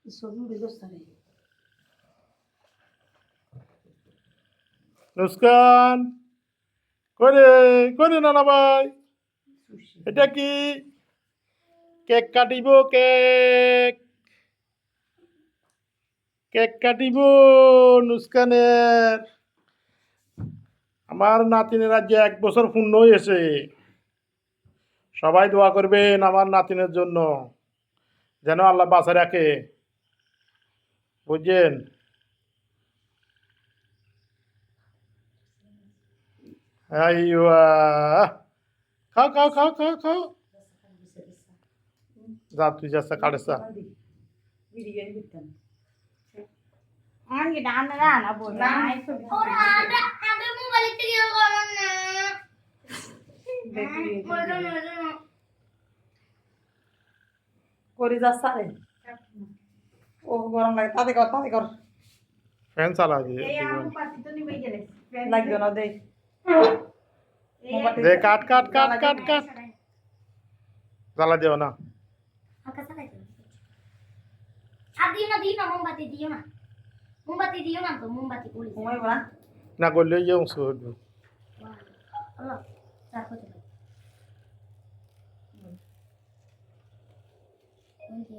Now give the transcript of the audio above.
ছবি উড়ে গেছে রে। মুস্কান করে করে নানা ভাই এটা কি কেক কাটিব কেক কেক কাটিব নুসকানের আমার নাতিনের আজ 1 বছর পূর্ণ হয়েছে সবাই দোয়া করবেন আমার নাতিনের জন্য যেন আল্লাহ বাঁচা রাখে বুঝছেন আইয়া খাও খাও খাও খাও খাও যা তুই যাচ্ছে কাটেছা বিরিয়ানি করতাম। আনকে ডান না না বল না ওরা আগে মোবাইল থেকে করুন না করে যাচ্ছে রে। ও গরম লাগে তাতে কর ফ্যান চালা দিয়ে এই আমু পাতি তো নিবে গেলে লাগবে না দে। দে কাট কাট কাট কাট কাট জ্বালা দিও না হালকা চালাই তো আর দিও না মোমবাতি দিও না তো মোমবাতি পুলিশ ঘুমাই না না করলে ইয়ে অংশ হইব আল্লাহ চার করতে ওই যে